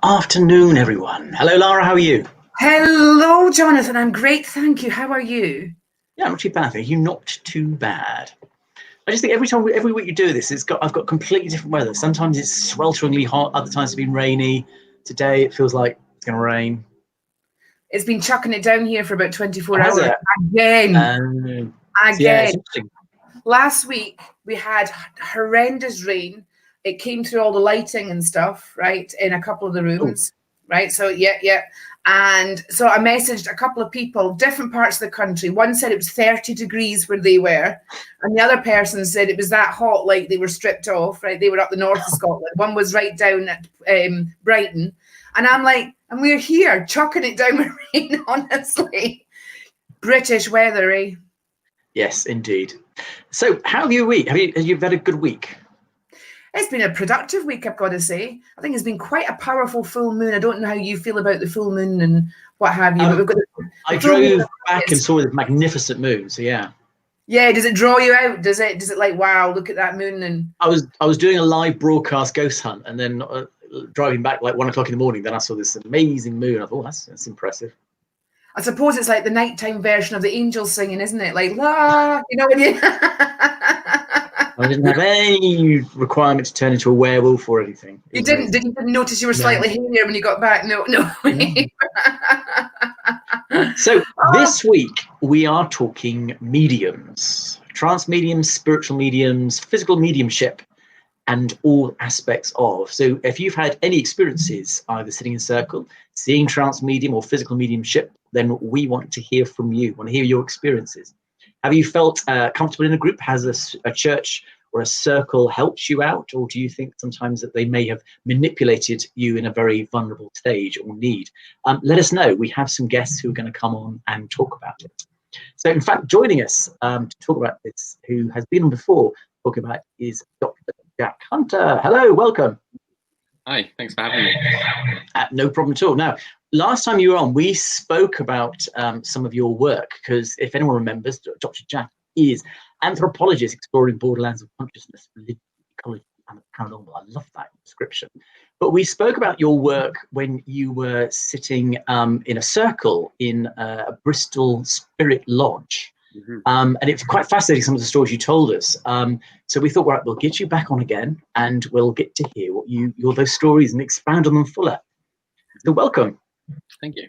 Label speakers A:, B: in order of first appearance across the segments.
A: afternoon, everyone. Hello, Lara. How are you?
B: Hello, Jonathan. I'm great, thank you. How are you?
A: Yeah, not too bad. Thank you. Not too bad. I just think every week you do this, I've got completely different weather. Sometimes it's swelteringly hot. Other times it's been rainy. Today it feels like it's going to rain.
B: It's been chucking it down here for about 24
A: Has
B: hours.
A: it?
B: Again.
A: Yeah, it's interesting.
B: Last week we had horrendous rain. It came through all the lighting and stuff, right, in a couple of the rooms, right? So yeah. And so I messaged a couple of people, different parts of the country. One said it was 30 degrees where they were, and the other person said it was that hot, like they were stripped off, right? They were up the north of Scotland. One was right down at Brighton. And I'm like, and we're here chucking it down with rain, honestly. British weather, eh?
A: Yes, indeed. So how have you week? Have you had a good week?
B: It's been a productive week, I've got to say. I think it's been quite a powerful full moon. I don't know how you feel about the full moon and what have you, but we've got
A: I drove back and saw the magnificent moon, so yeah.
B: Yeah, does it draw you out? Does it like, wow, look at that moon? And
A: I was doing a live broadcast ghost hunt, and then driving back like 1 o'clock in the morning. Then I saw this amazing moon. I thought that's impressive.
B: I suppose it's like the nighttime version of the angels singing, isn't it? Like, la, you know, when you.
A: I didn't have any requirement to turn into a werewolf or anything.
B: You didn't notice you were slightly hairier when you got back? No.
A: So this week we are talking mediums, trance mediums, spiritual mediums, physical mediumship, and all aspects of. So if you've had any experiences either sitting in a circle, seeing trance medium or physical mediumship, then we want to hear from you, want to hear your experiences. Have you felt comfortable in a group? Has a church or a circle helped you out? Or do you think sometimes that they may have manipulated you in a very vulnerable stage or need? Let us know. We have some guests who are going to come on and talk about it. So in fact, joining us to talk about this, who has been on before talking about, is Dr. Jack Hunter. Hello, welcome.
C: Hi, thanks for having me.
A: No problem at all. Now, last time you were on, we spoke about some of your work, because if anyone remembers, Dr. Jack is anthropologist exploring borderlands of consciousness, religion, ecology, and the paranormal. I love that description. But we spoke about your work when you were sitting in a circle in Bristol Spirit Lodge.
C: Mm-hmm.
A: And it's quite fascinating, some of the stories you told us. So we thought, right, we'll get you back on again, and we'll get to hear what those stories and expand on them fuller. So welcome.
C: Thank you.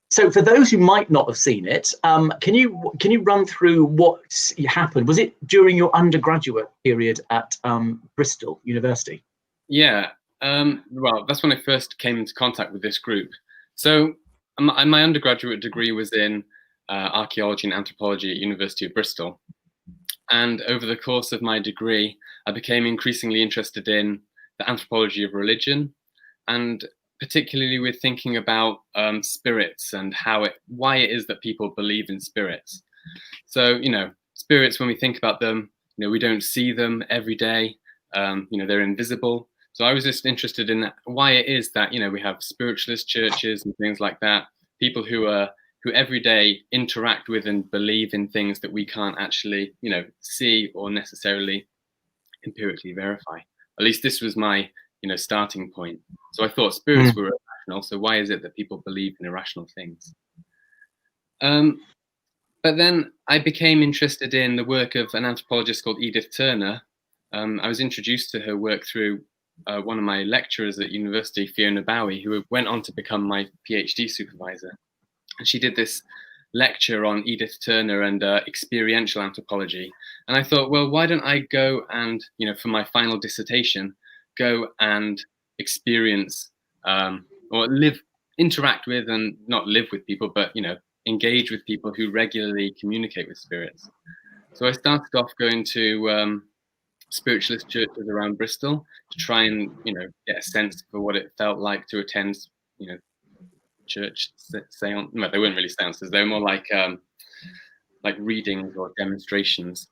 A: So for those who might not have seen it, can you run through what happened? Was it during your undergraduate period at Bristol University?
C: Yeah. Well, that's when I first came into contact with this group. So my undergraduate degree was in archaeology and anthropology at University of Bristol. And over the course of my degree, I became increasingly interested in the anthropology of religion, and particularly with thinking about spirits and why it is that people believe in spirits. So, spirits, when we think about them, we don't see them every day. They're invisible. So I was just interested in why it is that, we have spiritualist churches and things like that, people who every day interact with and believe in things that we can't actually, see or necessarily empirically verify. At least this was my, starting point. So I thought spirits were irrational. So why is it that people believe in irrational things? But then I became interested in the work of an anthropologist called Edith Turner. I was introduced to her work through one of my lecturers at university, Fiona Bowie, who went on to become my PhD supervisor. And she did this lecture on Edith Turner and experiential anthropology. And I thought, well, why don't I go and, for my final dissertation, go and experience or interact with, and not live with people, but, engage with people who regularly communicate with spirits. So I started off going to spiritualist churches around Bristol to try and, get a sense for what it felt like to attend, church seance. Well, they weren't really seances. They were more like readings or demonstrations.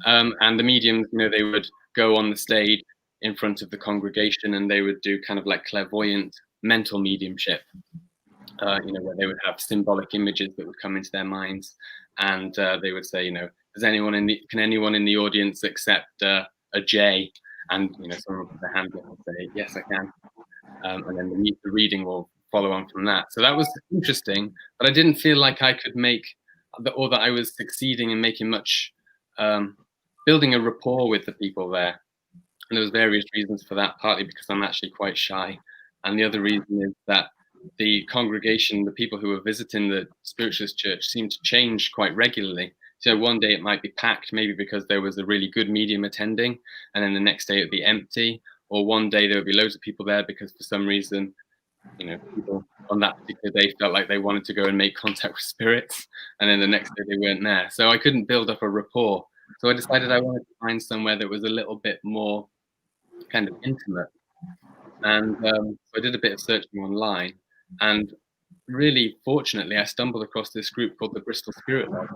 C: And the mediums, they would go on the stage in front of the congregation, and they would do kind of like clairvoyant mental mediumship. Where they would have symbolic images that would come into their minds, and they would say, can anyone in the audience accept a J? And someone would put their hand up and say, yes, I can. and then the reading will follow on from that. So that was interesting, but I didn't feel like I could make, or that I was succeeding in making much, building a rapport with the people there. And there was various reasons for that, partly because I'm actually quite shy. And the other reason is that the congregation, the people who were visiting the Spiritualist Church, seemed to change quite regularly. So one day it might be packed, maybe because there was a really good medium attending, and then the next day it would be empty. Or one day there would be loads of people there because for some reason, people on that particular day felt like they wanted to go and make contact with spirits, and then the next day they weren't there. So I couldn't build up a rapport. So I decided I wanted to find somewhere that was a little bit more kind of intimate. And so I did a bit of searching online, and really fortunately I stumbled across this group called the Bristol Spirit Lodge,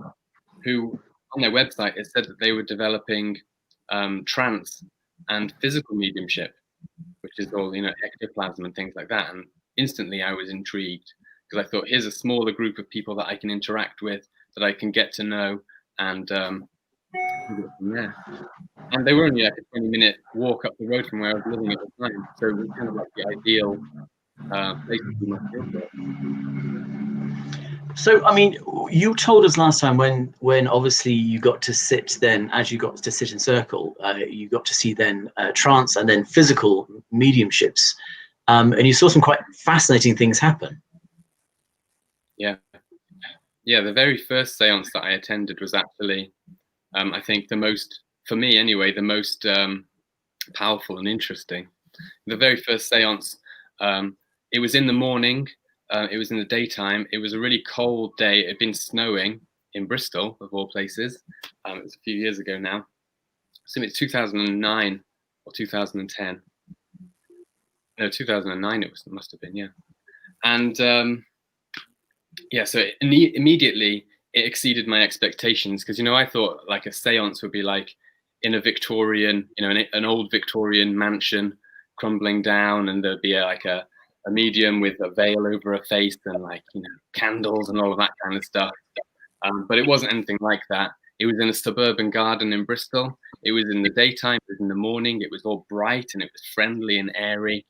C: who on their website it said that they were developing trance and physical mediumship, which is all ectoplasm and things like that. And instantly I was intrigued, because I thought, here's a smaller group of people that I can interact with, that I can get to know, and go from there. And they were only like a 20-minute walk up the road from where I was living at the time, so it was kind of like the ideal place to do my field work.
A: So, I mean, you told us last time when obviously you got to sit then, as you got to sit in circle, you got to see then trance and then physical mediumships, and you saw some quite fascinating things happen.
C: Yeah, the very first séance that I attended was actually, I think the most, for me anyway, the most powerful and interesting. The very first séance, it was in the morning. It was in the daytime. It was a really cold day. It had been snowing in Bristol, of all places. It was a few years ago now. So it's 2009 or 2010. No, 2009 it must have been, yeah. And so immediately it exceeded my expectations, because, I thought like a séance would be like in a Victorian, an old Victorian mansion crumbling down, and there'd be a medium with a veil over her face and candles and all of that kind of stuff. But it wasn't anything like that. It was in a suburban garden in Bristol. It was in the daytime, it was in the morning, it was all bright and it was friendly and airy.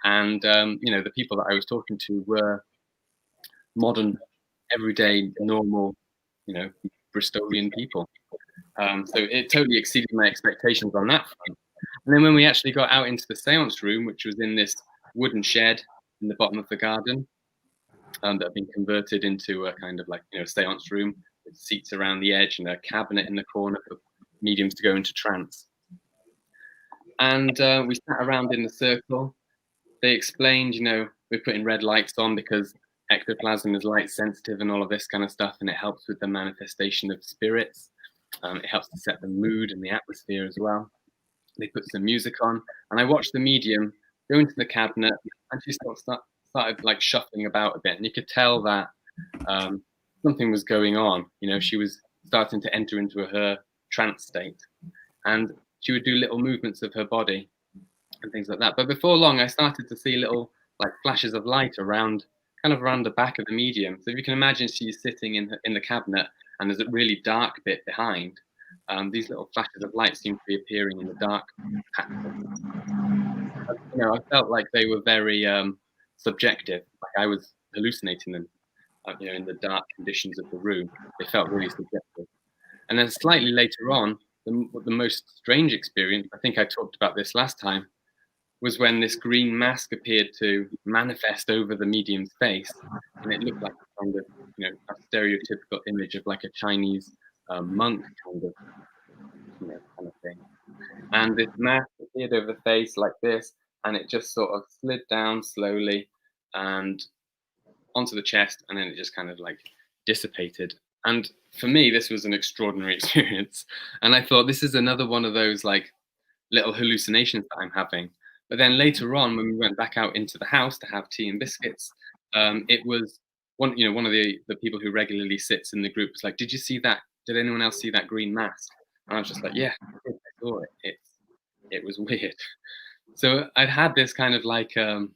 C: And, the people that I was talking to were modern, everyday, normal, Bristolian people. So it totally exceeded my expectations on that front. And then when we actually got out into the séance room, which was in this wooden shed in the bottom of the garden, that had been converted into a kind of séance room with seats around the edge and a cabinet in the corner for mediums to go into trance. And we sat around in the circle. They explained, we're putting red lights on because ectoplasm is light sensitive and all of this kind of stuff, and it helps with the manifestation of spirits. It helps to set the mood and the atmosphere as well. They put some music on, and I watched the medium go into the cabinet, and she started shuffling about a bit, and you could tell that something was going on. She was starting to enter into her trance state, and she would do little movements of her body and things like that. But before long, I started to see little flashes of light around the back of the medium. So if you can imagine, she's sitting in the cabinet, and there's a really dark bit behind. These little flashes of light seem to be appearing in the dark patches. I felt like they were very subjective. Like I was hallucinating them, in the dark conditions of the room. They felt really subjective. And then slightly later on, the most strange experience, I think I talked about this last time, was when this green mask appeared to manifest over the medium's face, and it looked like a kind of, a stereotypical image of like a Chinese monk kind of thing. And this mask appeared over the face like this, and it just sort of slid down slowly and onto the chest, and then it just kind of dissipated. And for me, this was an extraordinary experience. And I thought, this is another one of those little hallucinations that I'm having. But then later on, when we went back out into the house to have tea and biscuits, it was one of the people who regularly sits in the group was like, "Did you see that? Did anyone else see that green mask?" And I was just like, "Yeah, I saw it. It was weird." So I'd had this kind of like a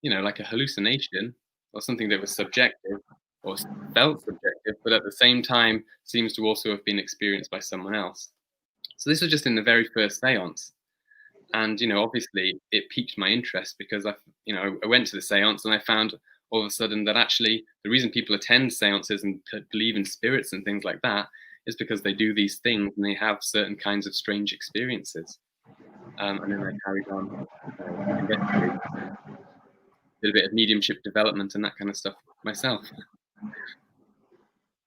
C: hallucination or something that was subjective or felt subjective, but at the same time seems to also have been experienced by someone else. So this was just in the very first séance. And, obviously it piqued my interest because I went to the seance and I found all of a sudden that actually the reason people attend seances and believe in spirits and things like that is because they do these things and they have certain kinds of strange experiences. And then I carried on investigating, did a bit of mediumship development and that kind of stuff myself.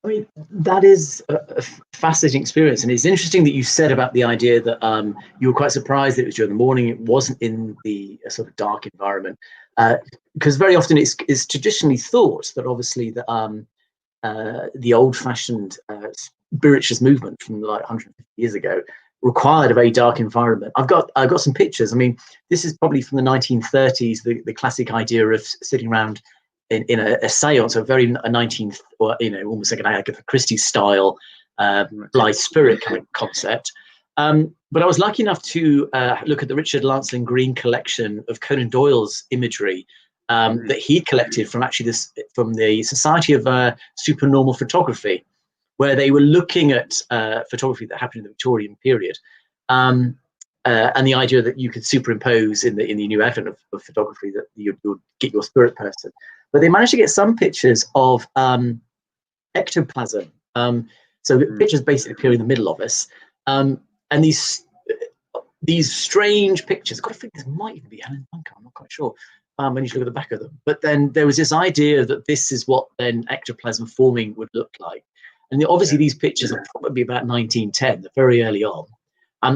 A: I mean, that is a fascinating experience. And it's interesting that you said about the idea that you were quite surprised that it was during the morning. It wasn't in the sort of dark environment. Because very often it's traditionally thought that obviously the old-fashioned spiritualist movement from like 150 years ago required a very dark environment. I've got some pictures. I mean, this is probably from the 1930s, the classic idea of sitting around in a seance, a very 19th, or almost like an Agatha Christie style blithe spirit kind of concept. But I was lucky enough to look at the Richard Lancelin Green collection of Conan Doyle's imagery that he collected from from the Society of Supernormal Photography, where they were looking at photography that happened in the Victorian period, and the idea that you could superimpose in the new advent of photography that you'd get your spirit person. But they managed to get some pictures of ectoplasm. So pictures basically appear in the middle of us, and these strange pictures. God, I think this might even be Helen Bunker. I'm not quite sure. When you look at the back of them. But then there was this idea that this is what then ectoplasm forming would look like. And obviously these pictures are probably about 1910, very early on.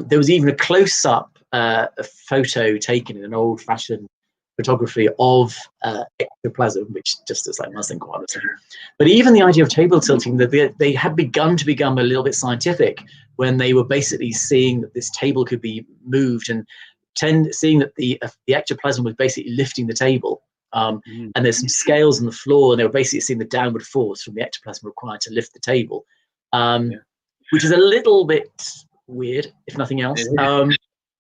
A: There was even a close-up photo taken in an old-fashioned photography of ectoplasm, which just looks like nothing, quite honestly. But even the idea of table tilting, that they had begun to become a little bit scientific when they were basically seeing that this table could be moved and seeing that the ectoplasm was basically lifting the table. And there's some scales on the floor, and they were basically seeing the downward force from the ectoplasm required to lift the table, which is a little bit weird, if nothing else.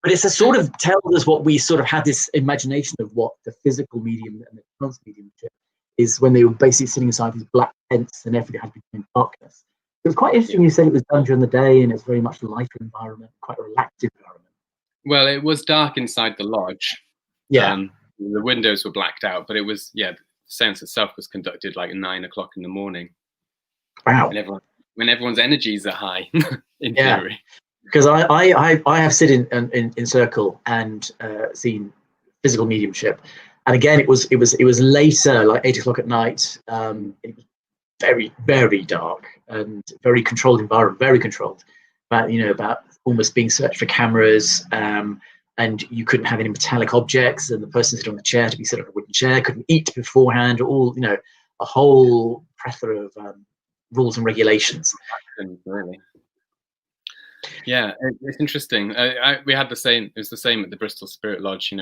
A: But it's a sort of tells us what we sort of had this imagination of what the physical medium and the trance mediumship is, when they were basically sitting inside these black tents and everything had to be in darkness. It was quite interesting. You said it was done during the day and it's very much a lighter environment, quite a relaxed environment.
C: Well, it was dark inside the lodge.
A: Yeah.
C: The windows were blacked out, but it was, the seance itself was conducted like at 9 o'clock in the morning.
A: Wow.
C: And when everyone's energies are high, in theory.
A: Because I have sit in circle and seen physical mediumship, and again it was later, like 8 o'clock at night. It was very, very dark and very controlled environment, very controlled. About almost being searched for cameras, and you couldn't have any metallic objects, and the person sitting on the chair to be sitting on a wooden chair, couldn't eat beforehand, all a whole plethora of rules and regulations.
C: Really. Yeah, it's interesting. We had the same. It was the same at the Bristol Spirit Lodge.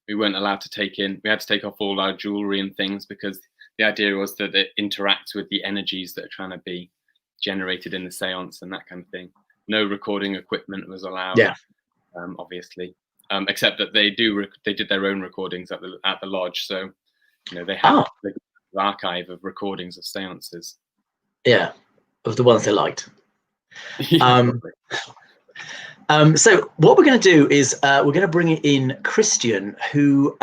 C: We weren't allowed to take in. We had to take off all our jewelry and things because the idea was that it interacts with the energies that are trying to be generated in the seance and that kind of thing. No recording equipment was allowed. Yeah. Obviously, except that they did their own recordings at the lodge. So, they have an archive of recordings of seances.
A: Yeah, of the ones they liked. So what we're going to do is we're going to bring in Christian, who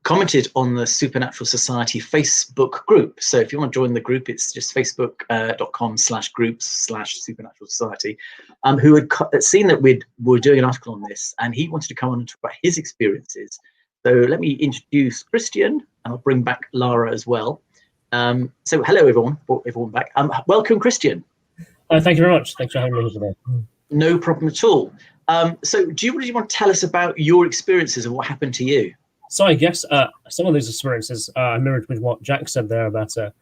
A: commented on the Supernatural Society Facebook group. So if you want to join the group, it's just facebook.com/groups/Supernatural Society, who had seen that we were doing an article on this, and he wanted to come on and talk about his experiences. So let me introduce Christian, and I'll bring back Lara as well. So hello, everyone back. Welcome, Christian.
D: Thank you very much. Thanks for having me today.
A: No problem at all. So do you really want to tell us about your experiences and what happened to you?
D: So I guess some of those experiences mirrored with what Jack said there about the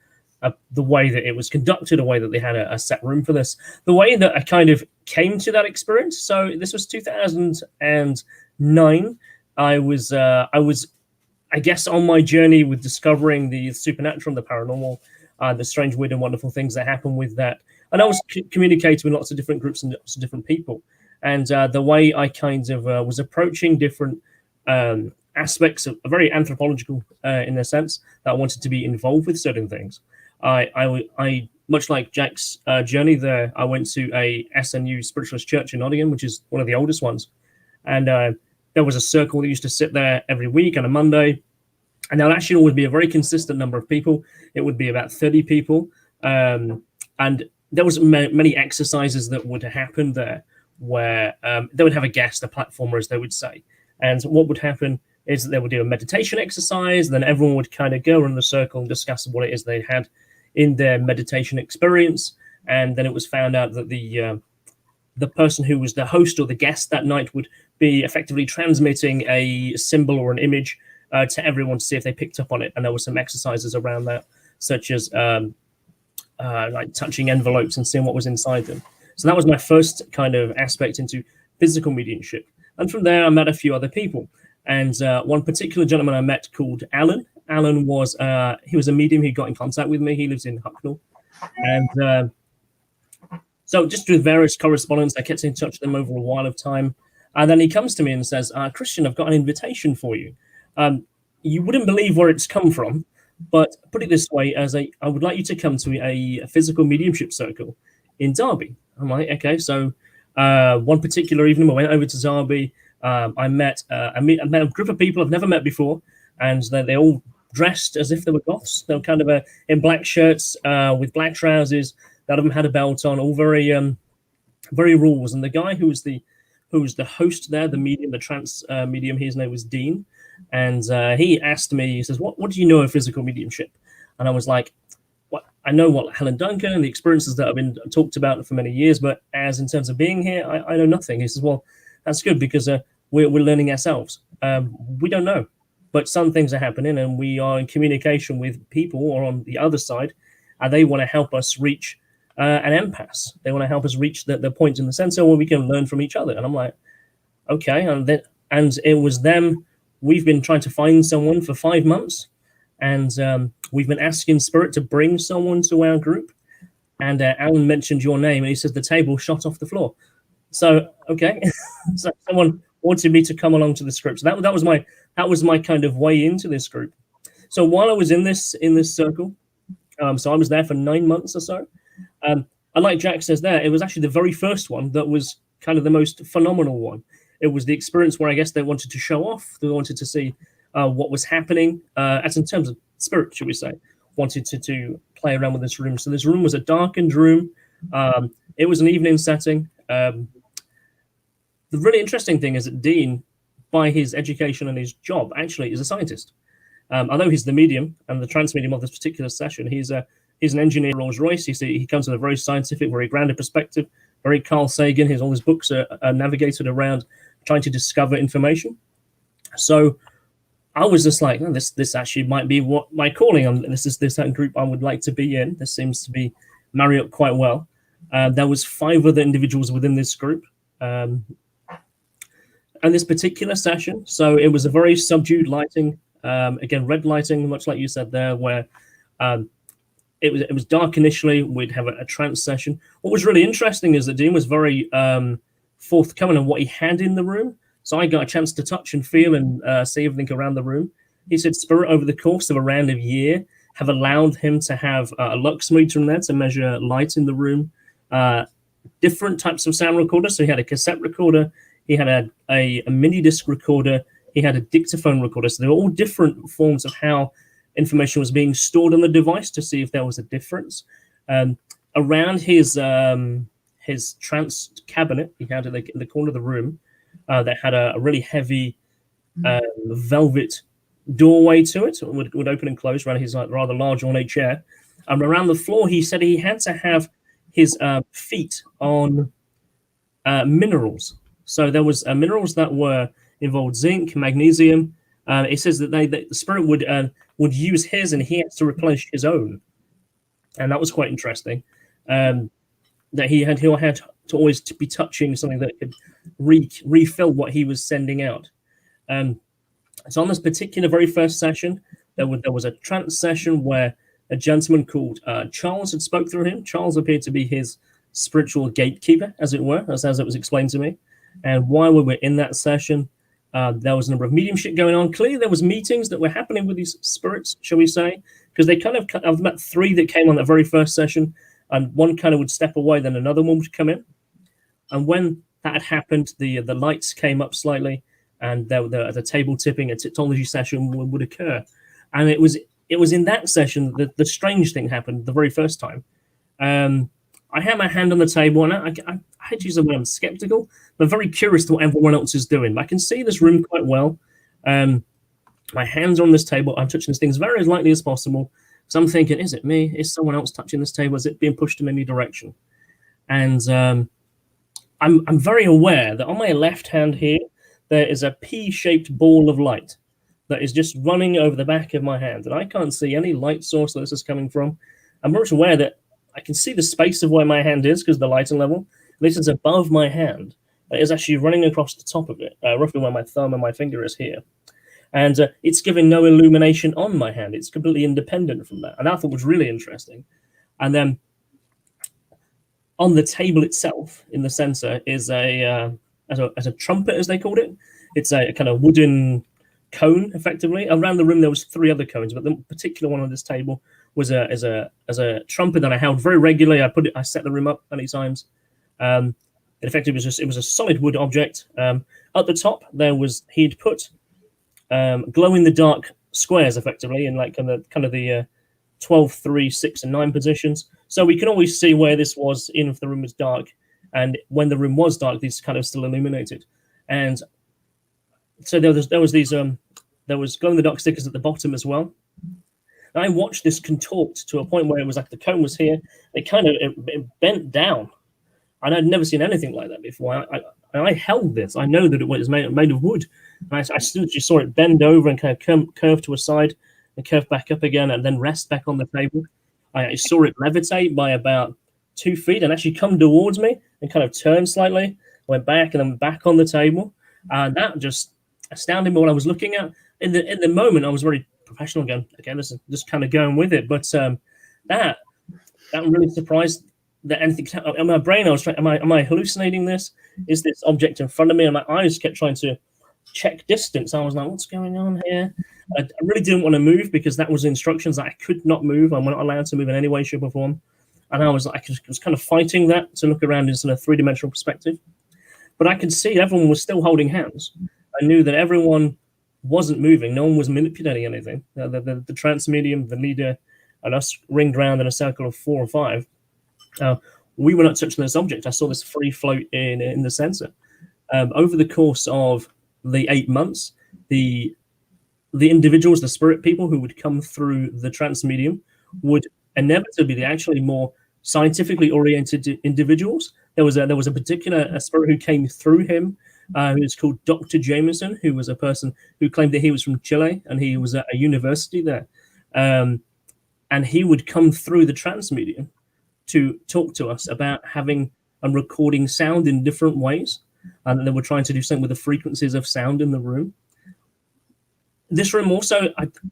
D: way that it was conducted, a way that they had a set room for this, the way that I kind of came to that experience. So this was 2009. I was, I guess, on my journey with discovering the supernatural and the paranormal, the strange, weird, and wonderful things that happen with that. And I was communicating with lots of different groups and lots of different people. And the way I kind of was approaching different aspects of very anthropological in a sense, that I wanted to be involved with certain things. I much like Jack's journey there, I went to a SNU Spiritualist Church in Nottingham, which is one of the oldest ones. And there was a circle that used to sit there every week on a Monday. And there actually always be a very consistent number of people. It would be about 30 people. And there was many exercises that would happen there where they would have a guest, a platformer, as they would say. And what would happen is that they would do a meditation exercise. Then everyone would kind of go around the circle and discuss what it is they had in their meditation experience. And then it was found out that the person who was the host or the guest that night would be effectively transmitting a symbol or an image to everyone to see if they picked up on it. And there were some exercises around that, such as like touching envelopes and seeing what was inside them. So that was my first kind of aspect into physical mediumship. And from there, I met a few other people. And one particular gentleman I met called Alan. Alan was, he was a medium who got in contact with me. He lives in Hucknall. And so just through various correspondence, I kept in touch with him over a while of time. And then he comes to me and says, Christian, I've got an invitation for you. You wouldn't believe where it's come from, but put it this way, I would like you to come to a physical mediumship circle in Derby. I'm like, okay. So one particular evening, I went over to Derby. I met a group of people I've never met before, and they all dressed as if they were goths. They were kind of in black shirts with black trousers. None of them had a belt on. All very rules. And the guy who was the host there, the medium, the trance medium, his name was Dean. And he asked me, he says, what do you know of physical mediumship? And I was like, I know what Helen Duncan and the experiences that have been talked about for many years, but as in terms of being here, I know nothing. He says, well, that's good because we're learning ourselves. We don't know, but some things are happening and we are in communication with people or on the other side, and they want to help us reach an impasse. They want to help us reach the point in the center where we can learn from each other. And I'm like, okay. And it was them. We've been trying to find someone for 5 months, and we've been asking Spirit to bring someone to our group. And Alan mentioned your name, and he said the table shot off the floor. So okay, so someone wanted me to come along to this group. So that was my kind of way into this group. So while I was in this circle, so I was there for 9 months or so. And like Jack says there, it was actually the very first one that was kind of the most phenomenal one. It was the experience where I guess they wanted to show off. They wanted to see what was happening, as in terms of Spirit, should we say, wanted to play around with this room. So this room was a darkened room. It was an evening setting. The really interesting thing is that Dean, by his education and his job, actually is a scientist. Although he's the medium and the trance medium of this particular session, he's an engineer at Rolls-Royce. He comes with a very scientific, very grounded perspective, very Carl Sagan. All his books are navigated around trying to discover information. So I was just like, oh, this actually might be what my calling on. This is this group I would like to be in. This seems to be marry up quite well. There was 5 other individuals within this group. And this particular session, so it was a very subdued lighting, again, red lighting, much like you said there, where it was dark initially. We'd have a trance session. What was really interesting is that Dean was very forthcoming on what he had in the room. So I got a chance to touch and feel and see everything around the room. He said Spirit, over the course of around a year, have allowed him to have a lux meter in there to measure light in the room, different types of sound recorders. So he had a cassette recorder, he had a mini disc recorder, he had a dictaphone recorder. So they were all different forms of how information was being stored on the device to see if there was a difference. Around his trance cabinet, he had in the corner of the room, that had a really heavy velvet doorway to it. It would open and close around his rather large ornate chair. And around the floor, he said he had to have his feet on minerals. So there was minerals that were involved zinc, magnesium. It says that the Spirit would use his, and he had to replenish his own, and that was quite interesting. That he had to always be touching something that could refill what he was sending out. So on this particular very first session, there was a trance session where a gentleman called Charles had spoke through him. Charles appeared to be his spiritual gatekeeper, as it were, as it was explained to me. And while we were in that session, there was a number of mediumship going on. Clearly, there was meetings that were happening with these spirits, shall we say, because they I've met 3 that came on that very first session, and one kind of would step away, then another one would come in. And when that had happened, the lights came up slightly, and the table tipping, a tipology session would occur. And it was in that session that the strange thing happened the very first time. I had my hand on the table, and I hate to use the word, I'm skeptical, but very curious to what everyone else is doing. I can see this room quite well. My hands are on this table. I'm touching this thing as very as lightly as possible. So I'm thinking, is it me? Is someone else touching this table? Is it being pushed in any direction? And I'm very aware that on my left hand here, there is a P-shaped ball of light that is just running over the back of my hand. And I can't see any light source that this is coming from. I'm very much aware that I can see the space of where my hand is because of the lighting level. This is above my hand. It is actually running across the top of it, roughly where my thumb and my finger is here. And it's giving no illumination on my hand. It's completely independent from that. And I thought was really interesting. And then on the table itself, in the center, is a trumpet, as they called it. It's a kind of wooden cone, effectively. Around the room, there was 3 other cones, but the particular one on this table was a trumpet that I held very regularly. I set the room up many times. It effectively it was a solid wood object. At the top, he'd put glow in the dark squares, effectively, in like kind of the 12, 3, 6, and 9 positions. So we can always see where this was in if the room was dark. And when the room was dark, these kind of still illuminated. And so there was glow in the dark stickers at the bottom as well. And I watched this contort to a point where it was like the cone was here. It bent down. And I'd never seen anything like that before. I held this. I know that it was made of wood. And I still just saw it bend over and kind of curve to a side and curve back up again and then rest back on the table. I saw it levitate by about 2 feet and actually come towards me and kind of turn slightly, went back and then back on the table. And that just astounded me what I was looking at. In the moment, I was very professional again. Okay, this is just kind of going with it. But that really surprised that anything in my brain. I was trying, am I hallucinating this? Is this object in front of me? And my eyes kept trying to check distance. I was like, what's going on here? I really didn't want to move because that was instructions that I could not move. I'm not allowed to move in any way, shape, or form. And I was kind of fighting that to look around in a 3-dimensional perspective. But I could see everyone was still holding hands. I knew that everyone wasn't moving. No one was manipulating anything. The trance medium, the leader, and us ringed round in a circle of 4 or 5. We were not touching this object. I saw this free float in the center. Over the course of the 8 months, the individuals, the spirit people who would come through the trance medium would inevitably be actually more scientifically oriented individuals. There was a particular spirit who came through him, who was called Dr. Jameson, who was a person who claimed that he was from Chile and he was at a university there. And he would come through the trance medium to talk to us about having and recording sound in different ways. And they were trying to do something with the frequencies of sound in the room. This room also,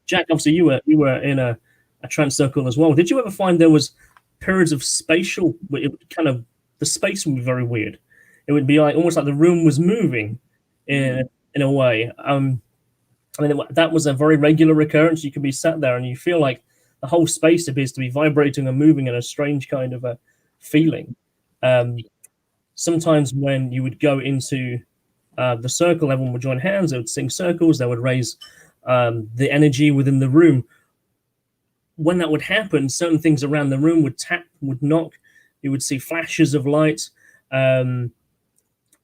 D: Jack, obviously you were in a trance circle as well. Did you ever find there was periods of spatial, it would kind of, the space would be very weird. It would be like almost like the room was moving in a way. That was a very regular occurrence. You could be sat there and you feel like the whole space appears to be vibrating and moving in a strange kind of a feeling. Sometimes when you would go into the circle, everyone would join hands, they would sing circles, they would raise the energy within the room. When that would happen, certain things around the room would tap, would knock, you would see flashes of light. And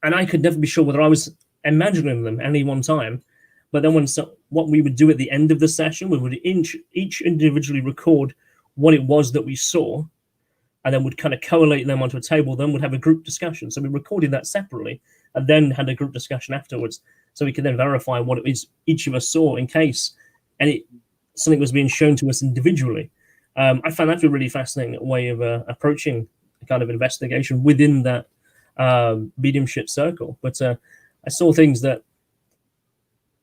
D: I could never be sure whether I was imagining them any one time. But then what we would do at the end of the session, we would each individually record what it was that we saw, and then would kind of collate them onto a table, then would have a group discussion. So we recorded that separately and then had a group discussion afterwards. So we could then verify what it is each of us saw in case something was being shown to us individually. I found that a really fascinating way of approaching a kind of investigation within that mediumship circle. But I saw things that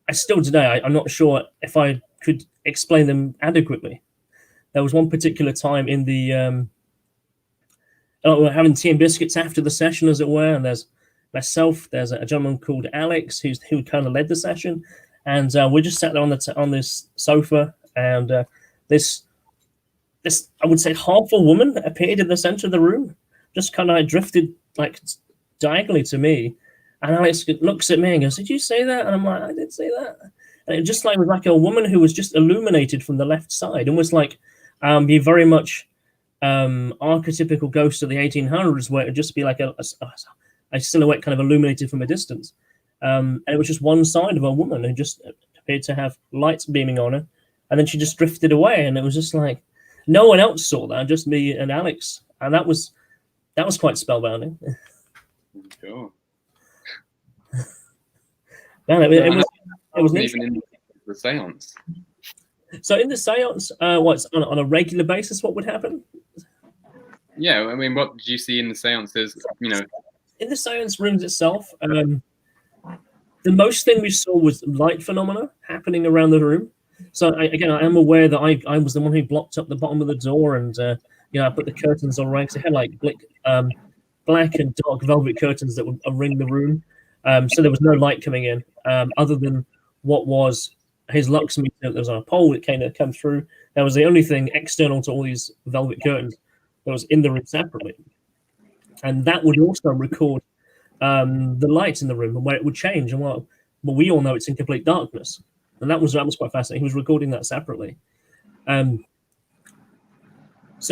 D: I still today, I'm not sure if I could explain them adequately. There was one particular time in the, we're having tea and biscuits after the session, as it were, and there's myself, there's a gentleman called Alex who kind of led the session, and we just sat there on this sofa, and this I would say half a woman appeared in the center of the room, just kind of drifted like diagonally to me, And Alex looks at me and goes, "Did you say that?" And I'm like, "I did say that." And it just like was like a woman who was just illuminated from the left side, and was like, be very much archetypical ghost of the 1800s, where it would just be like a silhouette kind of illuminated from a distance. And it was just one side of a woman who just appeared to have lights beaming on her, and then she just drifted away, and it was just like no one else saw that, just me and Alex, and that was quite spellbinding.
C: Sure.
D: Man, it was
C: even in the séance.
D: So in the séance, what's on a regular basis, what would happen?
C: Yeah, I mean, what did you see in the séances? You know,
D: in the séance rooms itself, the most thing we saw was light phenomena happening around the room. So I am aware that I was the one who blocked up the bottom of the door, and I put the curtains on right. So it had like black and dark velvet curtains that would ring the room. So there was no light coming in, other than what was his lux meter. There was a pole that came to come through. That was the only thing external to all these velvet curtains that was in the room separately, and that would also record the light in the room and where it would change. And well, we all know it's in complete darkness, and that was quite fascinating. He was recording that separately. So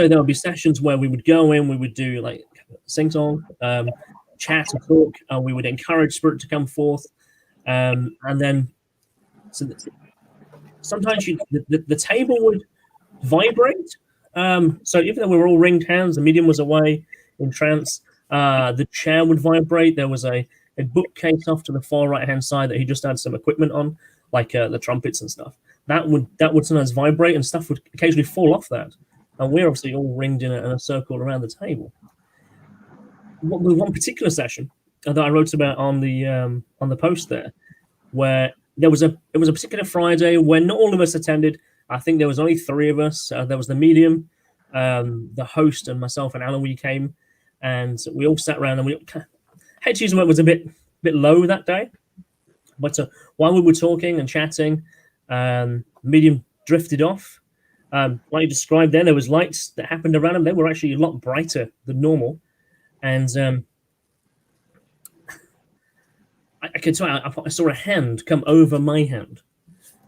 D: there would be sessions where we would go in, we would do like sing song, chat and talk. We would encourage spirit to come forth, and then sometimes the table would vibrate. So even though we were all ringed hands, the medium was away in trance. The chair would vibrate. There was a bookcase off to the far right hand side that he just had some equipment on, like the trumpets and stuff. That would sometimes vibrate, and stuff would occasionally fall off that. And we're obviously all ringed in a circle around the table. One particular session that I wrote about on the post there, where it was a particular Friday when not all of us attended. I think there was only 3 of us. There was the medium, the host, and myself and Alan. We came, and we all sat around, and we head to use the word was a bit low that day. But while we were talking and chatting, medium drifted off. Like you described, there was lights that happened around him. They were actually a lot brighter than normal, and I could tell. I saw a hand come over my hand.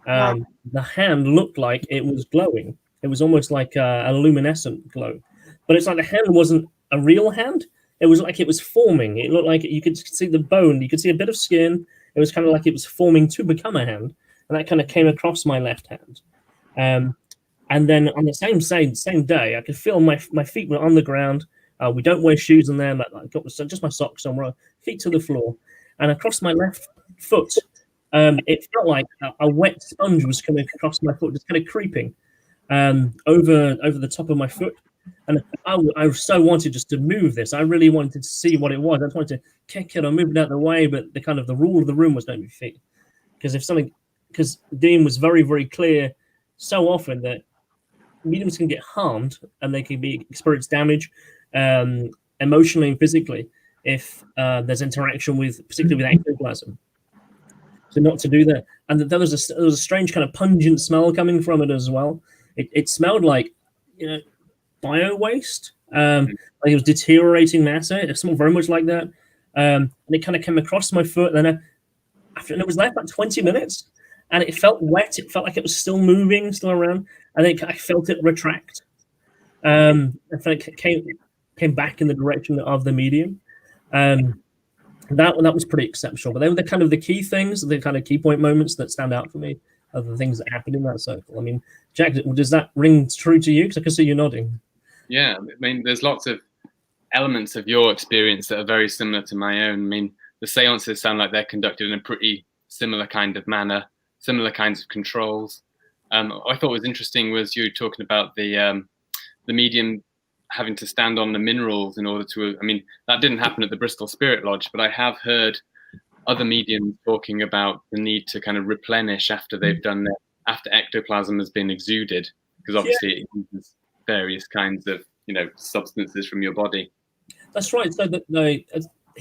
D: The hand looked like it was glowing. It was almost like a luminescent glow, but it's like the hand wasn't a real hand. It was like it was forming. It looked like you could see the bone. You could see a bit of skin. It was kind of like it was forming to become a hand, and that kind of came across my left hand. And then on the same day, I could feel my feet were on the ground. We don't wear shoes in there. I got just my socks on, feet to the floor, and across my left foot, it felt like a wet sponge was coming across my foot, just kind of creeping over the top of my foot. And I so wanted just to move this. I really wanted to see what it was. I just wanted to kick it or move it out of the way, but the rule of the room was don't move feet. Because Dean was very, very clear so often that mediums can get harmed and they can experience damage emotionally and physically if there's interaction particularly with ectoplasm. So not to do that. And there was a strange kind of pungent smell coming from it as well. It smelled like, bio waste, like it was deteriorating matter. It smelled very much like that. And it kind of came across my foot. And then it was there for about 20 minutes, and it felt wet. It felt like it was still moving, still around. And then I felt it retract. I felt it came back in the direction of the medium. That was pretty exceptional. But they were the kind of the key things, the kind of key point moments that stand out for me of the things that happened in that circle. I mean, Jack, does that ring true to you? Because I can see you nodding.
C: Yeah, I mean, there's lots of elements of your experience that are very similar to my own. I mean, the seances sound like they're conducted in a pretty similar kind of manner, similar kinds of controls. What I thought was interesting was you talking about the medium having to stand on the minerals in order to, I mean, that didn't happen at the Bristol Spirit Lodge, but I have heard other mediums talking about the need to kind of replenish after they've done that, after ectoplasm has been exuded, because obviously it uses various kinds of, substances from your body.
D: That's right. So he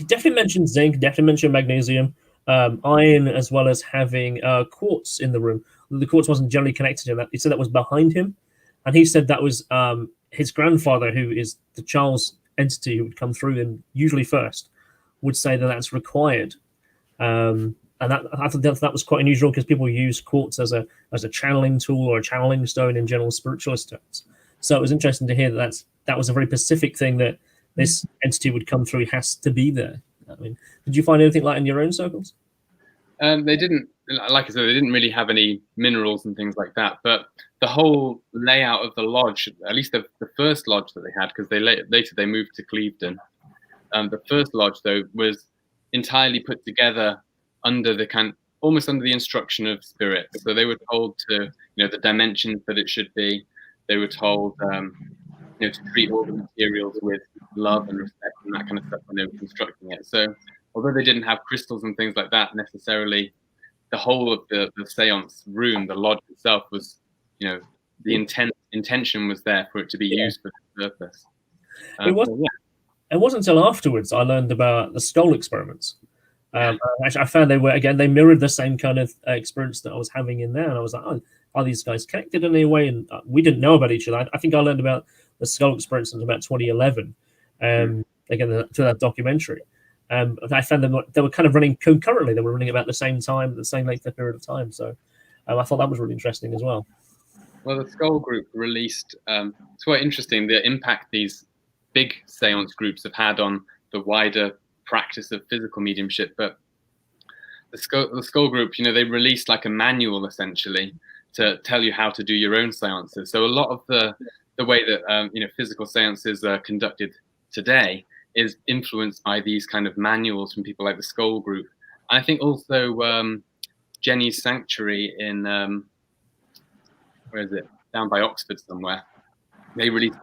D: definitely mentioned zinc, definitely mentioned magnesium, iron, as well as having quartz in the room. The quartz wasn't generally connected to that. He said that was behind him, and he said that was his grandfather, who is the Charles entity who would come through and usually first, would say that that's required And I thought that was quite unusual because people use quartz as a channeling tool or a channeling stone in general spiritualist terms. So it was interesting to hear that was a very specific thing that this entity would come through, has to be there. I mean, did you find anything like in your own circles?
C: They didn't, like I said, they didn't really have any minerals and things like that. But the whole layout of the lodge, at least the first lodge that they had, because later they moved to Clevedon. The first lodge though was entirely put together under almost under the instruction of spirit. So they were told to, the dimensions that it should be. They were told, to treat all the materials with love and respect and that kind of stuff when they were constructing it. So although they didn't have crystals and things like that necessarily, the whole of the seance room, the lodge itself was, the intention was there for it to be used for this purpose.
D: It wasn't until afterwards I learned about the skull experiments. Actually, I found they mirrored the same kind of experience that I was having in there, and I was like, oh, are these guys connected in any way? And we didn't know about each other. I think I learned about the skull experience in about 2011, again through that documentary. I found they were kind of running concurrently. They were running about the same time, the same length of period of time. So I thought that was really interesting as well.
C: Well, the Skull Group released. It's quite interesting the impact these big seance groups have had on the wider practice of physical mediumship. But the Skull Group, they released like a manual essentially to tell you how to do your own seances. So a lot of the way that physical seances are conducted today is influenced by these kind of manuals from people like the Skull Group. I think also Jenny's Sanctuary in where is it? Down by Oxford somewhere. They released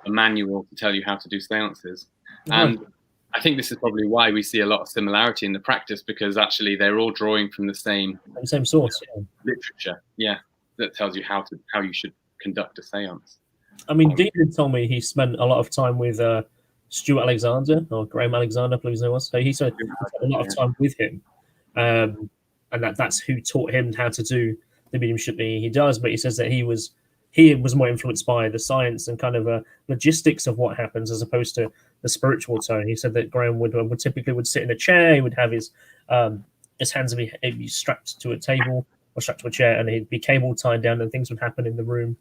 C: a manual to tell you how to do seances. And I think this is probably why we see a lot of similarity in the practice, because actually they're all drawing from the same
D: source,
C: literature. Yeah, that tells you how you should conduct a seance.
D: I mean, Dean told me he spent a lot of time with Stuart Alexander, or Graham Alexander, I believe his name was. So he spent a lot of time with him, and that's who taught him how to do the mediumship he does. But he says that he was more influenced by the science and kind of logistics of what happens as opposed to the spiritual tone. He said that Graham would typically sit in a chair. He would have his hands would be strapped to a table or strapped to a chair, and he'd be cable tied down, and things would happen in the room.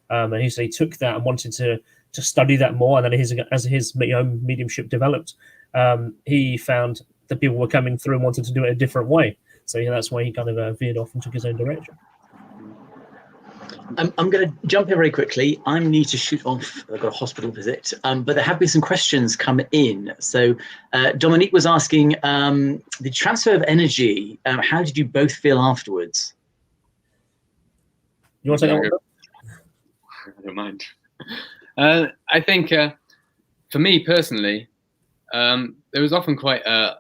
D: And he said he took that and wanted to study that more. And then as his mediumship developed, he found that people were coming through and wanted to do it a different way. So that's why he kind of veered off and took his own direction.
A: I'm going to jump in very quickly. I need to shoot off. I've got a hospital visit, but there have been some questions come in. So Dominique was asking, the transfer of energy, how did you both feel afterwards?
D: You want to take that one?
C: I don't mind. I think for me personally, there was often quite a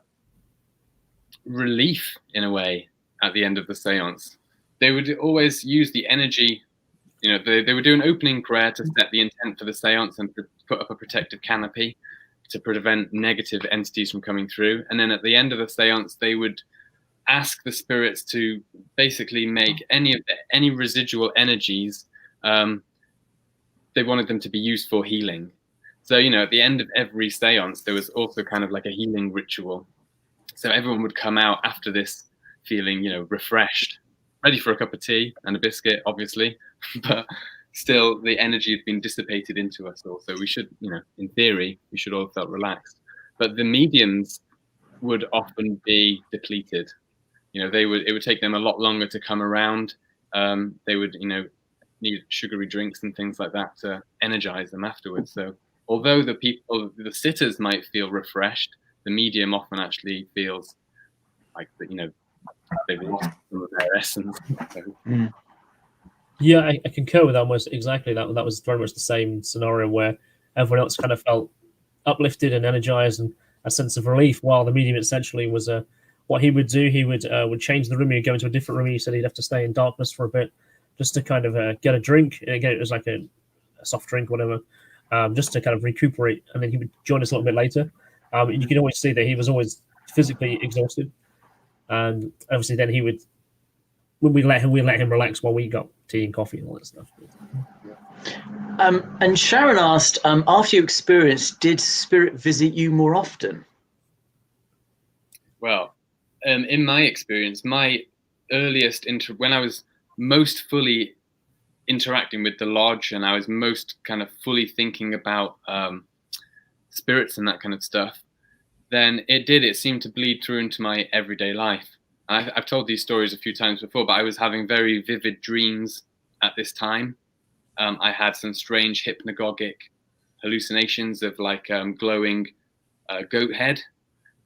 C: relief in a way at the end of the seance. They would always use the energy, they would do an opening prayer to set the intent for the seance and put up a protective canopy to prevent negative entities from coming through. And then at the end of the seance, they would ask the spirits to basically make any residual energies, they wanted them to be used for healing. So, at the end of every seance, there was also kind of like a healing ritual. So everyone would come out after this feeling, refreshed, ready for a cup of tea and a biscuit, obviously, but still the energy had been dissipated into us all. So we should, in theory, we should all have felt relaxed. But the mediums would often be depleted. It would take them a lot longer to come around. They would, need sugary drinks and things like that to energize them afterwards. So although the sitters might feel refreshed, the medium often actually feels like that, they've lost some of their essence. So.
D: Yeah, I concur with almost exactly that. That was very much the same scenario where everyone else kind of felt uplifted and energized and a sense of relief, while the medium essentially was what he would do. He would change the room. He'd go into a different room. He said he'd have to stay in darkness for a bit, just to kind of get a drink. Again, it was like a soft drink, whatever, just to kind of recuperate. And then he would join us a little bit later. You can always see that he was always physically exhausted. And obviously then we let him relax while we got tea and coffee and all that stuff.
A: And Sharon asked, after your experience, did spirit visit you more often?
C: Well, in my experience, my earliest when I was most fully interacting with the lodge, and I was most kind of fully thinking about spirits and that kind of stuff, then it seemed to bleed through into my everyday life. I've told these stories a few times before, but I was having very vivid dreams at this time. I had some strange hypnagogic hallucinations of like glowing goat head,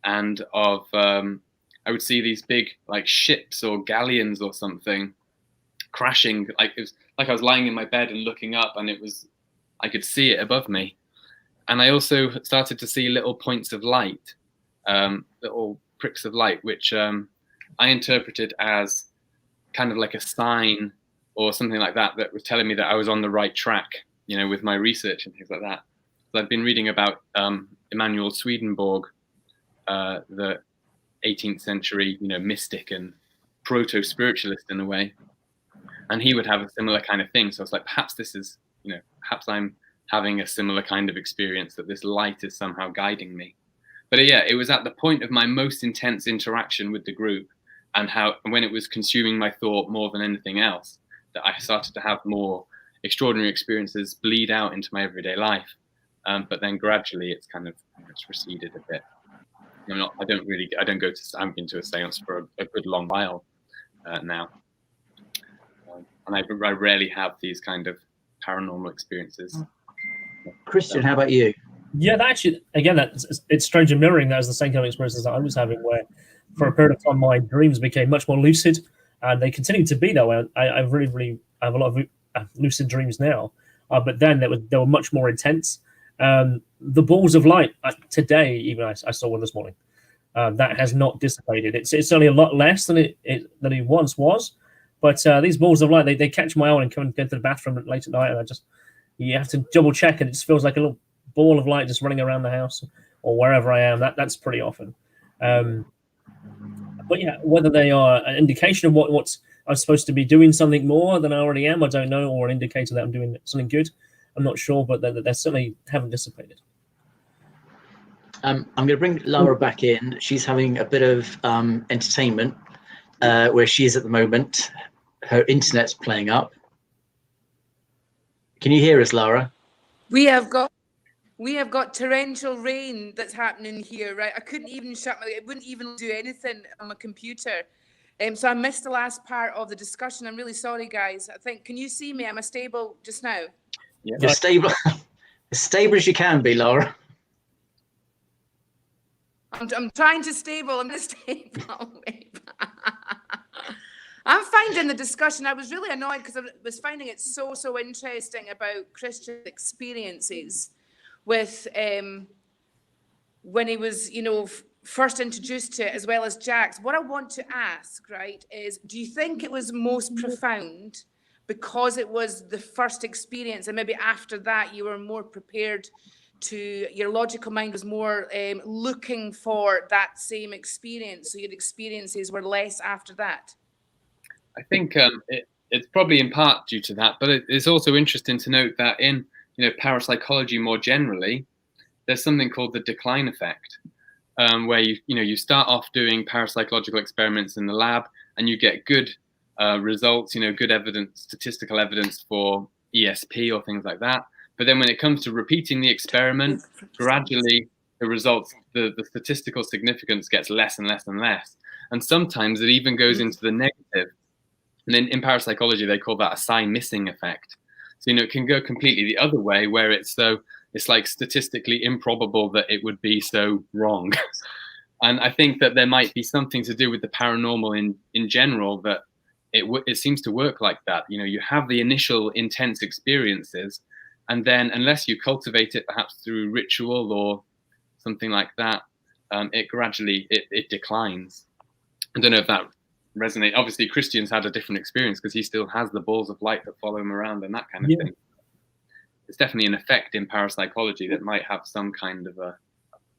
C: and of I would see these big like ships or galleons or something crashing. Like it was like I was lying in my bed and looking up, and I could see it above me. And I also started to see little points of light, little pricks of light, which I interpreted as kind of like a sign or something like that was telling me that I was on the right track, you know, with my research and things like that. So I've been reading about Emanuel Swedenborg, the 18th century, you know, mystic and proto-spiritualist in a way. And he would have a similar kind of thing. So I was like, perhaps this is, you know, perhaps I'm having a similar kind of experience, that this light is somehow guiding me. But yeah, it was at the point of my most intense interaction with the group, and when it was consuming my thought more than anything else, that I started to have more extraordinary experiences bleed out into my everyday life. But then gradually it's kind of receded a bit. I haven't been to a séance for a good long while now. And I rarely have these kind of paranormal experiences.
A: Christian, how about you?
D: Yeah, that actually, again, it's strange and mirroring. That was the same kind of experiences that I was having, where for a period of time my dreams became much more lucid, and they continue to be that way. I really have a lot of lucid dreams now, but then they were much more intense. The balls of light today, even I saw one this morning. That has not dissipated. It's only a lot less than it once was, but these balls of light they catch my eye and come and go to the bathroom late at night, and you have to double check, and it just feels like a little ball of light just running around the house or wherever I am. That's pretty often. But yeah, whether they are an indication of what I'm supposed to be doing something more than I already am, I don't know, or an indicator that I'm doing something good, I'm not sure, but they certainly haven't dissipated.
A: I'm going to bring Laura back in. She's having a bit of entertainment where she is at the moment. Her internet's playing up. Can you hear us, Laura?
B: We have got torrential rain that's happening here, right? I couldn't even it wouldn't even do anything on my computer. So I missed the last part of the discussion. I'm really sorry, guys. Can you see me? Am I stable just now?
C: Yeah.
A: You're stable, as stable as you can be, Laura.
B: I'm trying to stable. I'm just stable. I'm finding the discussion. I was really annoyed because I was finding it so interesting about Christian experiences with when he was, first introduced to it, as well as Jack's. What I want to ask, right, is do you think it was most profound because it was the first experience, and maybe after that you were more prepared your logical mind was more looking for that same experience, so your experiences were less after that?
C: I think it's probably in part due to that, but it's also interesting to note that in parapsychology more generally, there's something called the decline effect, where you start off doing parapsychological experiments in the lab and you get good results, good evidence, statistical evidence for ESP or things like that. But then when it comes to repeating the experiment, gradually the results, the statistical significance gets less and less and less. And sometimes it even goes into the negative. And then in parapsychology, they call that a psi missing effect. So, it can go completely the other way, where it's like statistically improbable that it would be so wrong. And I think that there might be something to do with the paranormal in general, that it seems to work like that. You have the initial intense experiences, and then unless you cultivate it perhaps through ritual or something like that, it gradually it declines. I don't know if that resonates. Obviously, Christian's had a different experience because he still has the balls of light that follow him around and that kind of thing. It's definitely an effect in parapsychology that might have some kind of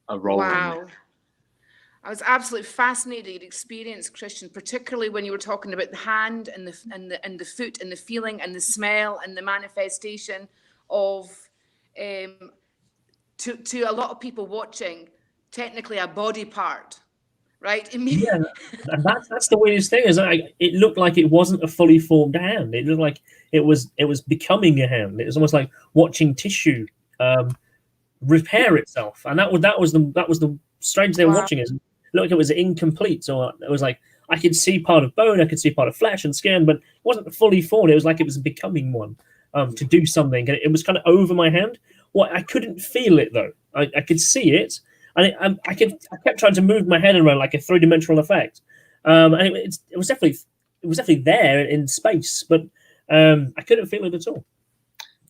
C: a role in it.
B: I was absolutely fascinated experience, Christian, particularly when you were talking about the hand and the foot and the feeling and the smell and the manifestation of to a lot of people watching, technically a body part,
E: right?
D: Yeah, and that's the weirdest thing is it looked like it wasn't a fully formed hand. It looked like it was becoming a hand. It was almost like watching tissue repair itself, and that was the strange thing of watching it. It looked like it was incomplete, or it was like I could see part of bone, I could see part of flesh and skin, but it wasn't fully formed. It was like it was becoming one to do something, and it was kind of over my hand. Well, I couldn't feel it though. I could see it. And I kept trying to move my head around like a three-dimensional effect, and it was definitely there in space, but I couldn't feel it at all.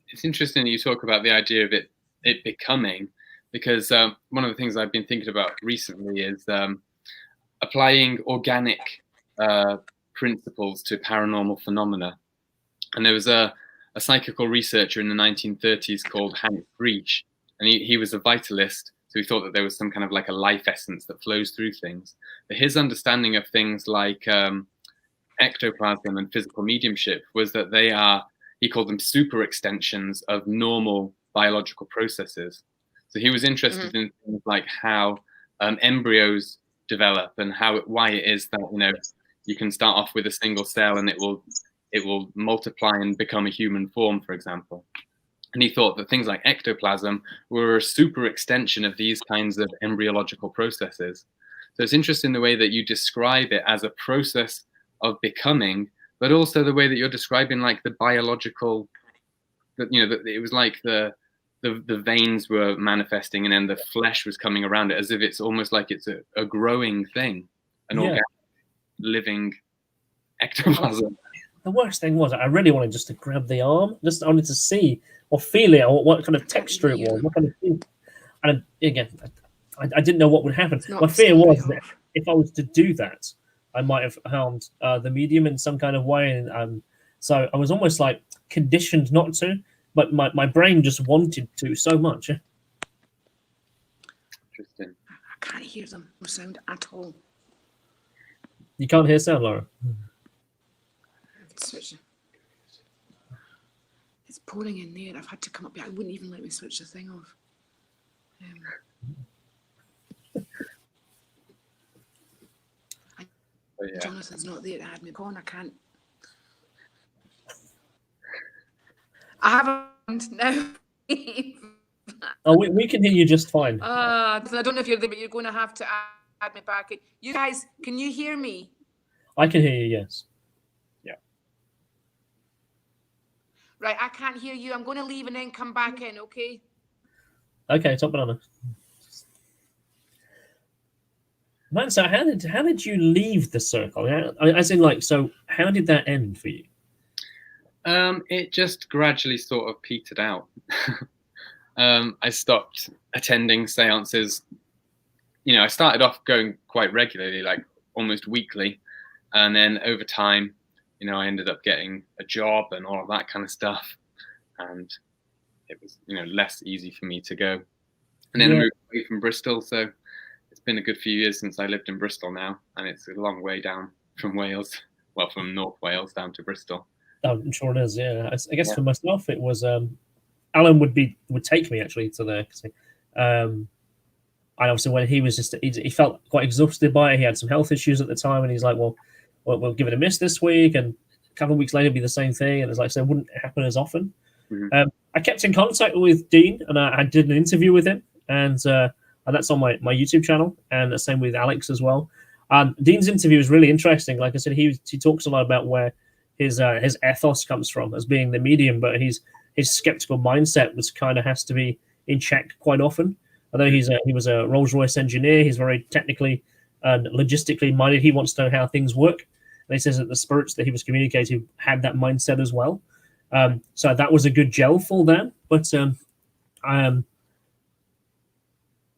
C: It's interesting you talk about the idea of it becoming, because one of the things I've been thinking about recently is applying organic principles to paranormal phenomena. And there was a psychical researcher in the 1930s called Hank Breach, and he was a vitalist. So he thought that there was some kind of like a life essence that flows through things. But his understanding of things like ectoplasm and physical mediumship was that they are, he called them super extensions of normal biological processes. So he was interested in things like how embryos develop and why it is that, you can start off with a single cell and it will multiply and become a human form, for example. And he thought that things like ectoplasm were a super extension of these kinds of embryological processes. So it's interesting the way that you describe it as a process of becoming, but also the way that you're describing like the biological, that it was like the veins were manifesting and then the flesh was coming around it, as if it's almost like it's a growing thing, an organic living ectoplasm.
D: The worst thing was I really wanted just to grab the arm. I wanted to see or feel it, or what kind of texture it was, what kind of thing. And again, I didn't know what would happen. My fear was that if I was to do that, I might have harmed the medium in some kind of way. And so I was almost like conditioned not to, but my brain just wanted to so much.
C: Interesting.
E: I can't hear them. No sound at all.
D: You can't hear sound, Laura?
E: Switch. It's pouring in there. I've had to come up here. I wouldn't even let me switch the thing off. Jonathan's not there to add me on. I can't. I haven't now.
D: Oh, we can hear you just fine.
E: I don't know if you're there, but you're going to have to add me back in. You guys, can you hear me?
D: I can hear you, yes.
E: Right, I can't hear you. I'm going to leave and then come back in, okay?
D: Okay, top banana. Man, so how did you leave the circle? As in, like, so how did that end for you?
C: It just gradually sort of petered out. I stopped attending séances. I started off going quite regularly, like almost weekly, and then over time, I ended up getting a job and all of that kind of stuff, and it was, less easy for me to go. And then I moved away from Bristol, so it's been a good few years since I lived in Bristol now, and it's a long way down from Wales, from North Wales down to Bristol. Oh,
D: I'm sure it is. Yeah, I guess for myself, it was Alan would take me actually to there. And obviously when he was he felt quite exhausted by it. He had some health issues at the time, and he's like, well, we'll give it a miss this week, and a couple of weeks later it'll be the same thing. And it's like, so it wouldn't happen as often. Mm-hmm. I kept in contact with Dean, and I did an interview with him, and that's on my YouTube channel, and the same with Alex as well. Dean's interview is really interesting. Like I said, he talks a lot about where his ethos comes from as being the medium, but his skeptical mindset has to be in check quite often. Although he was a Rolls-Royce engineer, he's very technically and logistically minded. He wants to know how things work. And he says that the spirits that he was communicating had that mindset as well. So that was a good gel for them. But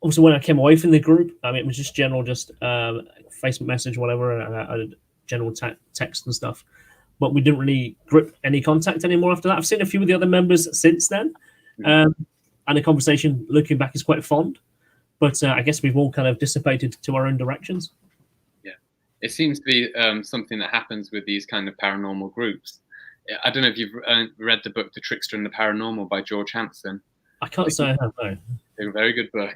D: also when I came away from the group, it was just general, Facebook message, whatever, and general text and stuff. But we didn't really grip any contact anymore after that. I've seen a few of the other members since then. And the conversation, looking back, is quite fond. But I guess we've all kind of dissipated to our own directions.
C: Yeah. It seems to be something that happens with these kind of paranormal groups. I don't know if you've read the book The Trickster and the Paranormal by George Hansen.
D: I can't say I have, no.
C: It's a very good book.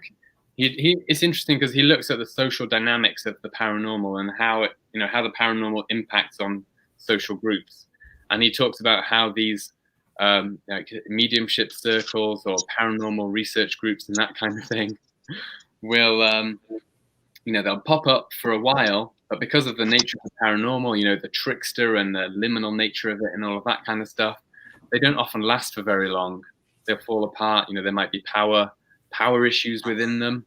C: It's interesting because he looks at the social dynamics of the paranormal and how how the paranormal impacts on social groups, and he talks about how these like mediumship circles or paranormal research groups and that kind of thing will they'll pop up for a while, but because of the nature of the paranormal, the trickster and the liminal nature of it and all of that kind of stuff, they don't often last for very long. They'll fall apart. There might be power issues within them,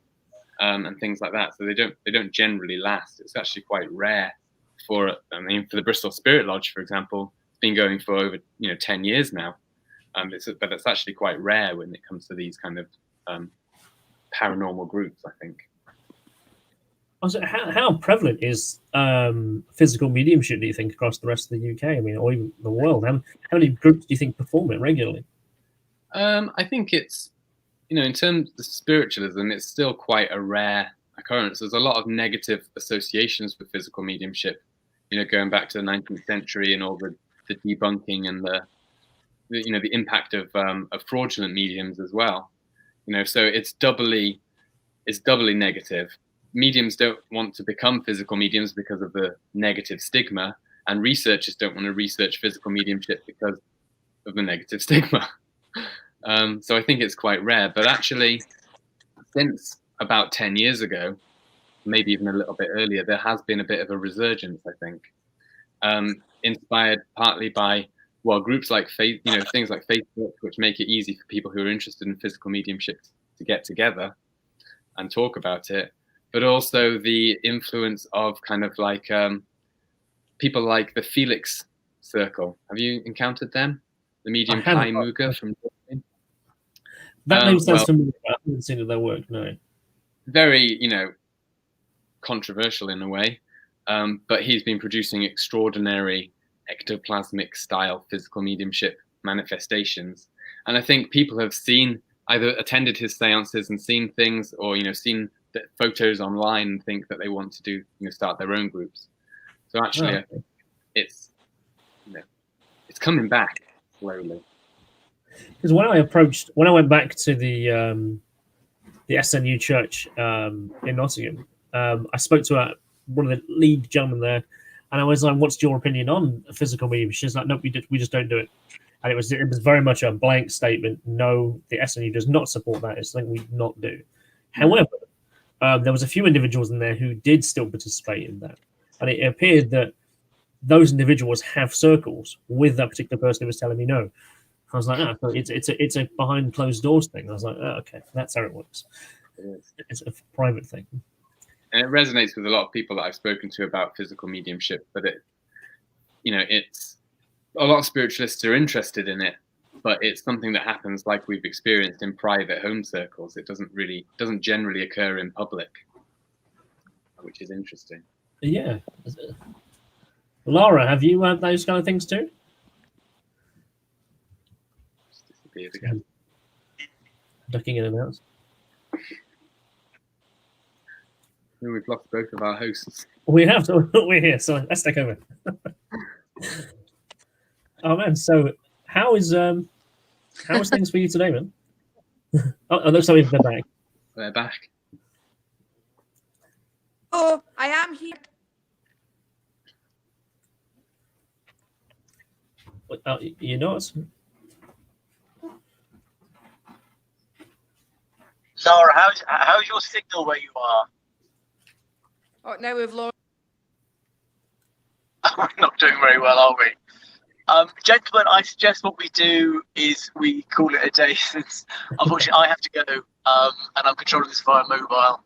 C: and things like that. So they don't generally last. It's actually quite rare for the Bristol Spirit Lodge, for example. It's been going for over 10 years now. But it's actually quite rare when it comes to these kind of paranormal groups, I think.
D: Also, how prevalent is physical mediumship, do you think, across the rest of the UK? I mean, or even the world? How many groups do you think perform it regularly?
C: I think it's, in terms of spiritualism, it's still quite a rare occurrence. There's a lot of negative associations with physical mediumship, going back to the 19th century and all the debunking and the impact of fraudulent mediums as well. So it's doubly negative. Mediums don't want to become physical mediums because of the negative stigma, and researchers don't want to research physical mediumship because of the negative stigma. So I think it's quite rare, but actually since about 10 years ago, maybe even a little bit earlier, there has been a bit of a resurgence, I think, inspired partly by groups like things like Facebook, which make it easy for people who are interested in physical mediumship to get together and talk about it, but also the influence of kind of like people like the Felix Circle. Have you encountered them? The medium Kai Muga from Germany?
D: That name sounds familiar. I haven't seen their work, no.
C: Very, controversial in a way, but he's been producing extraordinary ectoplasmic style physical mediumship manifestations, and I think people have either attended his séances and seen things, or seen the photos online and think that they want to do start their own groups. So actually, I think it's coming back slowly.
D: Because when I went back to the SNU church in Nottingham, I spoke to one of the lead gentlemen there, and I was like, "What's your opinion on physical medium?" She's like, "No, we just don't do it." And it was very much a blank statement. No, the SNU does not support that. It's something we do not do. However, there was a few individuals in there who did still participate in that, and it appeared that those individuals have circles with that particular person who was telling me no. I was like, so it's a behind closed doors thing. I was like, okay, that's how it works. It's a private thing.
C: And it resonates with a lot of people that I've spoken to about physical mediumship, but it's a lot of spiritualists are interested in it, but it's something that happens, like we've experienced, in private home circles. It doesn't generally occur in public, which is interesting.
D: Yeah. Laura, have you had those kind of things too?
C: Again.
D: Ducking in and out.
C: We've lost both of our hosts.
D: We have to. We're here, so let's take over. Oh man, so how is things for you today, man? Oh, looks like they're back.
C: They're back.
E: Oh, I am here.
D: You're not.
F: Laura, how's your signal where you are?
E: Oh, now we've lost.
F: We're not doing very well, are we? Gentlemen, I suggest what we do is we call it a day, since unfortunately I have to go, and I'm controlling this via mobile.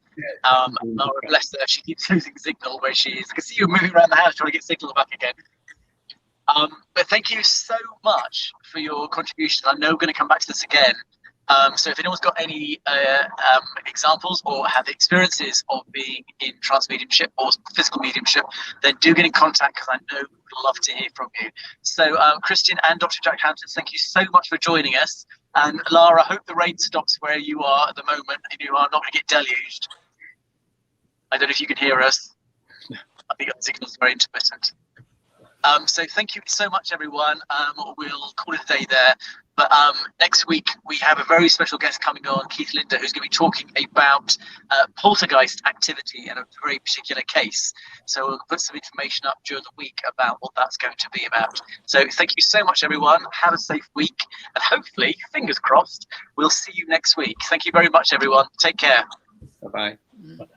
F: Laura, bless her, she keeps losing signal where she is. I can see you moving around the house trying to get signal back again. But thank you so much for your contributions. I know we're going to come back to this again. So if anyone's got any examples or have experiences of being in trance mediumship or physical mediumship, then do get in contact, because I know we would love to hear from you. So Christian and Dr. Jack Hampton, thank you so much for joining us. And Lara, I hope the rain stops where you are at the moment and you are not going to get deluged. I don't know if you can hear us. I think the signal's very intermittent. So thank you so much, everyone. We'll call it a day there. But next week, we have a very special guest coming on, Keith Linder, who's going to be talking about poltergeist activity in a very particular case. So we'll put some information up during the week about what that's going to be about. So thank you so much, everyone. Have a safe week. And hopefully, fingers crossed, we'll see you next week. Thank you very much, everyone. Take care.
C: Bye-bye.
B: Mm.